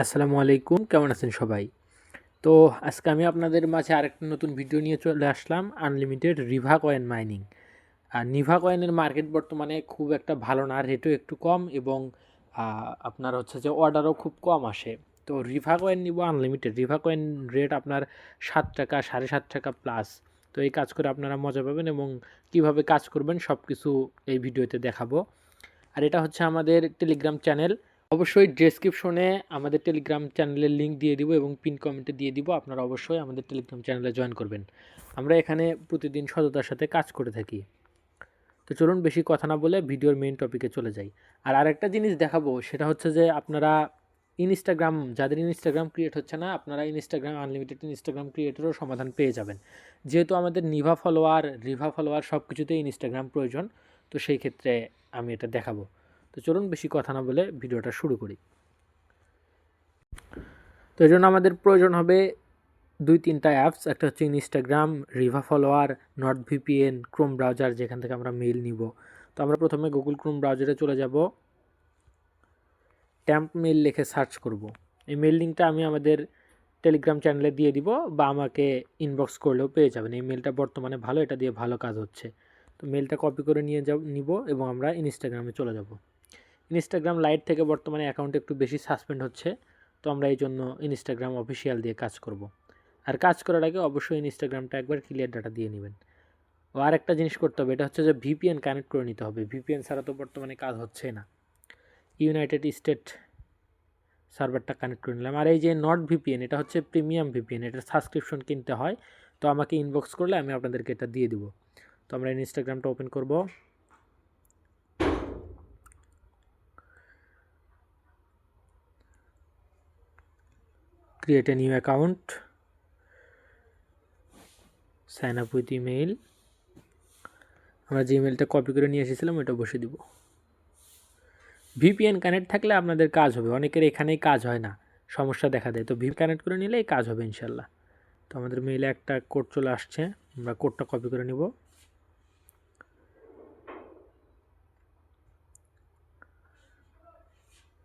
আসসালামু আলাইকুম, কেমন আছেন সবাই? তো আজকে আমি আপনাদের মাঝে আরেকটা নতুন ভিডিও নিয়ে চলে আসলাম, আনলিমিটেড রিভা কয়েন মাইনিং। আর নিভা কয়েনের মার্কেট বর্তমানে খুব একটা ভালো না, রেটও একটু কম এবং আপনার হচ্ছে যে অর্ডারও খুব কম আসে। তো রিভা কয়েন নিব আনলিমিটেড। রিভা কয়েন রেট আপনার 7 টাকা, 7.5 টাকা প্লাস। তো এই কাজ করে আপনারা মজা পাবেন এবং কিভাবে কাজ করবেন সব কিছু এই ভিডিওতে দেখাবো। আর এটা হচ্ছে আমাদের টেলিগ্রাম চ্যানেল। অবশ্যই ডেসক্রিপশনে আমাদের টেলিগ্রাম চ্যানেলের লিঙ্ক দিয়ে দিব এবং পিন কমেন্টে দিয়ে দিব। আপনারা অবশ্যই আমাদের টেলিগ্রাম চ্যানেলে জয়েন করবেন। আমরা এখানে প্রতিদিন সততার সাথে কাজ করে থাকি। তো চলুন বেশি কথা না বলে ভিডিওর মেইন টপিকে চলে যাই। আর আরেকটা জিনিস দেখাবো, সেটা হচ্ছে যে আপনারা যাদের ইনস্টাগ্রাম ক্রিয়েট হচ্ছে না, আপনারা আনলিমিটেড ইনস্টাগ্রাম ক্রিয়েটেরও সমাধান পেয়ে যাবেন। যেহেতু আমাদের রিভা ফলোয়ার সব কিছুতেই ইনস্টাগ্রাম প্রয়োজন, তো সেই ক্ষেত্রে আমি এটা দেখাবো। তো চলুন বেশি কথা না বলে ভিডিওটা শুরু করি। তো এই জন্য আমাদের প্রয়োজন হবে 2-3টা অ্যাপস। একটা হচ্ছে ইনস্টাগ্রাম, রিভা follower, Nord VPN, Chrome browser যেখান থেকে আমরা মেইল নিব। তো আমরা প্রথমে গুগল ক্রোম ব্রাউজারে চলে যাব, ট্যাম্প মেইল লিখে সার্চ করব। এই মেইল লিঙ্কটা আমি আমাদের টেলিগ্রাম চ্যানেলে দিয়ে দিব বা আমাকে ইনবক্স করলেও পেয়ে যাবেন। এই মেলটা বর্তমানে ভালো, এটা দিয়ে ভালো কাজ হচ্ছে। তো মেলটা কপি করে নিব এবং আমরা ইনস্টাগ্রামে চলে যাব। ইনস্টাগ্রাম লাইট থেকে বর্তমানে অ্যাকাউন্ট একটু বেশি সাসপেন্ড হচ্ছে, তো আমরা এই জন্য ইনস্টাগ্রাম অফিসিয়াল দিয়ে কাজ করব। আর কাজ করার আগে অবশ্যই ইনস্টাগ্রামটা একবার ক্লিয়ার ডাটা দিয়ে নেবেন। ও আর একটা জিনিস করতে হবে, এটা হচ্ছে যে ভিপিএন কানেক্ট করে নিতে হবে। ভিপিএন ছাড়া তো বর্তমানে কাজ হচ্ছে না। ইউনাইটেড স্টেট সার্ভারটা কানেক্ট করে নিলাম। আর এই যে নট ভিপিএন, এটা হচ্ছে প্রিমিয়াম ভিপিএন, এটার সাবস্ক্রিপশন কিনতে হয়। তো আমাকে ইনবক্স করলে আমি আপনাদেরকে এটা দিয়ে দিব। তো আমরা ইনস্টাগ্রামটা ওপেন করব। Create a new account, sign up with email. আমরা যে ইমেলটা কপি করে নিয়ে এসেছিলাম ওটা বসে দিব। ভিপিএন কানেক্ট থাকলে আপনাদের কাজ হবে। অনেকের এখানেই কাজ হয় না, সমস্যা দেখা দেয়। তো ভিপিএন কানেক্ট করে নিলেই কাজ হবে ইনশাল্লাহ। তো আমাদের মেইলে একটা কোড চলে আসছে, আমরা কোডটা কপি করে নিব।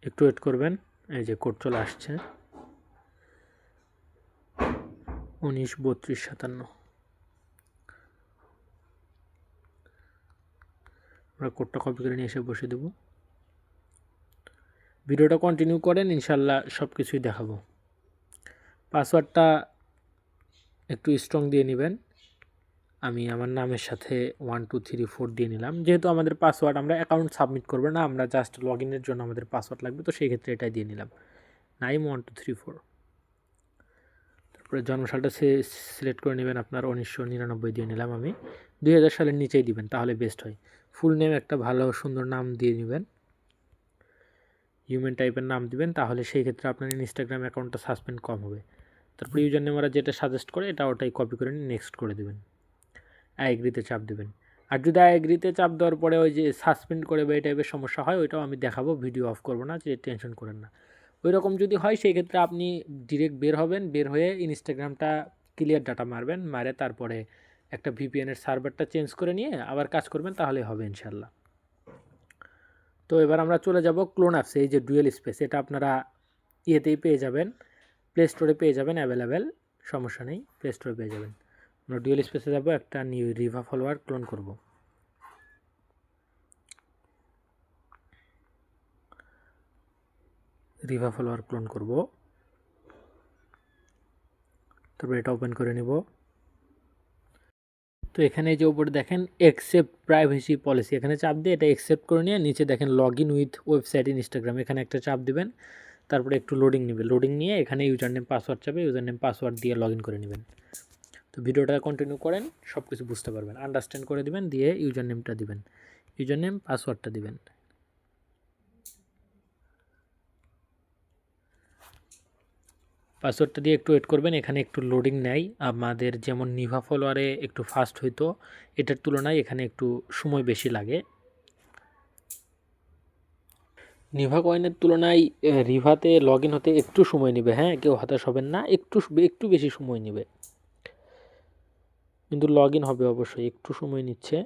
একটু ওয়েট করবেন, এই যে কোড চলে আসছে 193257। আমরা কোডটা কপি করে নিয়ে এসে বসে দেব। ভিডিওটা কন্টিনিউ করেন, ইনশাল্লাহ সব কিছুই দেখাবো। পাসওয়ার্ডটা একটু স্ট্রং দিয়ে নেবেন। আমি আমার নামের সাথে 1234 দিয়ে নিলাম। যেহেতু আমাদের পাসওয়ার্ড, আমরা অ্যাকাউন্ট সাবমিট করবো না, আমরা জাস্ট লগ ইনের জন্য আমাদের পাসওয়ার্ড লাগবে, তো সেই ক্ষেত্রে এটাই দিয়ে নিলাম, 91234। তারপরে জন্মসালটা সিলেক্ট করে নেবেন আপনার, 1999 দিয়ে নিলাম আমি। 2000 সালের নিচেই দিবেন, তাহলে বেস্ট হয়। ফুল নেম একটা ভালো সুন্দর নাম দিয়ে নেবেন, হিউম্যান টাইপের নাম দিবেন, তাহলে সেই ক্ষেত্রে আপনার ইনস্টাগ্রাম অ্যাকাউন্টটা সাসপেন্ড কম হবে। তারপরে ইউজার নেম ওরা যেটা সাজেস্ট করে ওটাই কপি করে নিয়ে নেক্সট করে দেবেন, এগ্রিতে চাপ দেবেন। আর যদি এগ্রিতে চাপ দেওয়ার পরে ওই যে সাসপেন্ড করে বা এই টাইপের সমস্যা হয়, ওইটাও আমি দেখাবো, ভিডিও অফ করবো না, যে টেনশন করেন না। ওই রকম যদি হয় সেই ক্ষেত্রে আপনি ডিরেক্ট বের হবেন, বের হয়ে ইনস্টাগ্রামটা ক্লিয়ার ডাটা মারবেন, মারে তারপরে একটা ভিপিএনের সার্ভারটা চেঞ্জ করে নিয়ে আবার কাজ করবেন, তাহলে হবে ইনশাল্লাহ। তো এবার আমরা চলে যাব ক্লোন অ্যাপসে। এই যে ডুয়েল স্পেস, এটা আপনারা ইয়েতেই পেয়ে যাবেন, প্লে স্টোরে পেয়ে যাবেন অ্যাভেলেবেল, সমস্যা নেই, প্লে স্টোরে পেয়ে যাবেন। আমরা ডুয়েল স্পেসে যাব, একটা নিউ রিভা ফলোয়ার ক্লোন করব। রিভা ফলোয়ার ক্লোন করব, তারপর এটা ওপেন করে নিব। তো এখানে যে উপরে দেখেন অ্যাকসেপ্ট প্রাইভেসি পলিসি, এখানে চাপ দিয়ে এটা অ্যাকসেপ্ট করে নিয়ে নিচে দেখেন log in with website Instagram, এখানে একটা চাপ দিবেন। তারপরে একটু লোডিং নেবে, লোডিং নিয়ে এখানে ইউজার নেম পাসওয়ার্ড চাপে ইউজার নেম পাসওয়ার্ড দিয়ে লগ ইন করে নেবেন। তো ভিডিওটা কন্টিনিউ করেন, সব কিছু বুঝতে পারবেন, আন্ডারস্ট্যান্ড করে দিবেন, দিয়ে ইউজার নেমটা দিবেন, ইউজার নেম পাসওয়ার্ডটা দিবেন। পাসওয়ার্ডটা দিয়ে একটু ওয়েট করবেন, এখানে একটু লোডিং নেয়। আমাদের যেমন নিভা ফলোয়ারে একটু ফাস্ট হইতো, এটার তুলনায় এখানে একটু সময় বেশি লাগে। নিভা কয়েনের তুলনায় রিভাতে লগ ইন হতে একটু সময় নেবে, হ্যাঁ, কেউ হতাশ হবেন না, একটু বেশি সময় নেবে, কিন্তু লগ ইন হবে অবশ্যই, একটু সময় নিচ্ছে।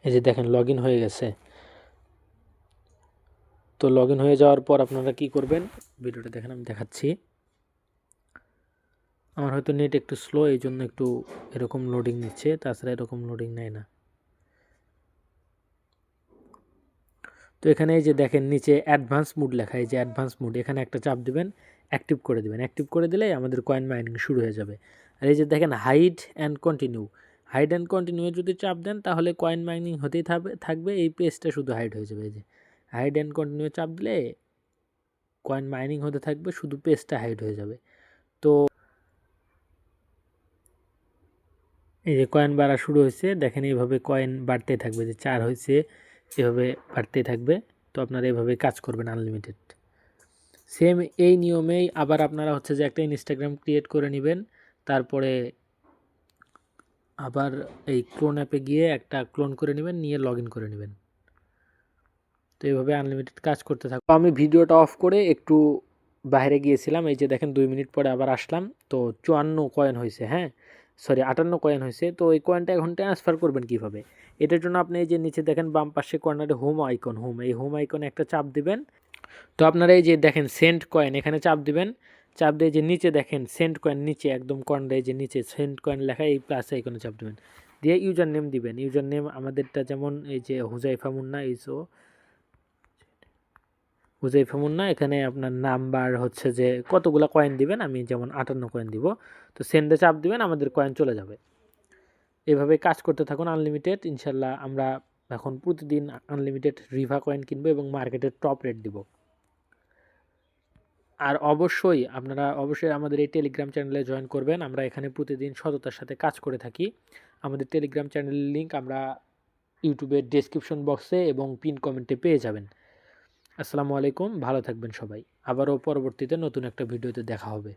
এই যে দেখেন লগ ইন হয়ে গেছে। তো লগ ইন হয়ে যাওয়ার পর আপনারা কি করবেন, ভিডিওটা দেখেন, আমি দেখাচ্ছি। আমার হয়তো নেট একটু স্লো, এই জন্য একটু এরকম লোডিং নিচ্ছে, তাছাড়া এরকম লোডিং নেয় না। তো এখানে এই যে দেখেন নিচে অ্যাডভান্স মুড লেখা, এই যে অ্যাডভান্স মুড, এখানে একটা চাপ দিবেন, অ্যাক্টিভ করে দিবেন। অ্যাক্টিভ করে দিলেই আমাদের কয়েন মাইনিং শুরু হয়ে যাবে। আর এই যে দেখেন hide and continue, hide and continue যদি চাপ দেন তাহলে কয়েন মাইনিং হতেই থাকবে, এই পেজটা শুধু হাইড হয়ে যাবে। এই যে হাইড অ্যান্ড কন্টিনিউ চাপ দিলে কয়েন মাইনিং হতে থাকবে, শুধু পেজটা হাইড হয়ে যাবে। তো এই যে কয়েন বাড়া শুরু হয়েছে, দেখেন এইভাবে কয়েন বাড়তে থাকবে, যে 4 হয়েছে, এভাবে বাড়তে থাকবে। তো আপনারা এভাবে কাজ করবেন আনলিমিটেড। সেম এই নিয়মেই আবার আপনারা হচ্ছে যে একটা ইনস্টাগ্রাম ক্রিয়েট করে নেবেন, তারপরে আবার এই ক্লোন অ্যাপে গিয়ে একটা ক্লোন করে নেবেন, নিয়ে লগ ইন করে নেবেন। তো এইভাবে আনলিমিটেড কাজ করতে থাকবো। আমি ভিডিওটা অফ করে একটু বাইরে গিয়েছিলাম, এই যে দেখেন 2 মিনিট পরে আবার আসলাম। তো 54 কয়েন হয়েছে, হ্যাঁ সরি 58 কয়েন হয়েছে। তো এই কয়েনটা এখন ট্রান্সফার করবেন কিভাবে, এটার জন্য আপনি এই যে নিচে দেখেন বাম পাশে কর্নারে হোম আইকন, এই হোম আইকনে একটা চাপ দিবেন। তো আপনারা এই যে দেখেন সেন্ট কয়েন, এখানে চাপ দিবেন। চাপ দিয়ে যে নিচে দেখেন সেন্ট কয়েন, নিচে একদম কর্নারে যে নিচে সেন্ট কয়েন লেখা, এই প্লাস আইকনে চাপ দিবেন। দিয়ে ইউজার নেম দিবেন। ইউজার নেম আমাদেরটা যেমন এই যে হুজাইফা মুন্না, হুজাইফা মুন্না। এখানে আপনার নাম্বার হচ্ছে যে কতগুলো কয়েন দিবেন, আমি যেমন 58 কয়েন দিব। তো সেন্ডে চাপ দিবেন, আমাদের কয়েন চলে যাবে। এভাবে কাজ করতে থাকুন আনলিমিটেড। ইনশাল্লাহ আমরা এখন প্রতিদিন আনলিমিটেড রিভা কয়েন কিনবো এবং মার্কেটের টপ রেট দিব। আর অবশ্যই আপনারা আমাদের এই টেলিগ্রাম চ্যানেলে জয়েন করবেন। আমরা এখানে প্রতিদিন সততার সাথে কাজ করে থাকি। আমাদের টেলিগ্রাম চ্যানেলের লিঙ্ক আমরা ইউটিউবের ডেসক্রিপশন বক্সে এবং পিন কমেন্টে পেয়ে যাবেন। আসসালামু আলাইকুম, ভালো থাকবেন সবাই। আবারও পরবর্তীতে নতুন একটা ভিডিওতে দেখা হবে।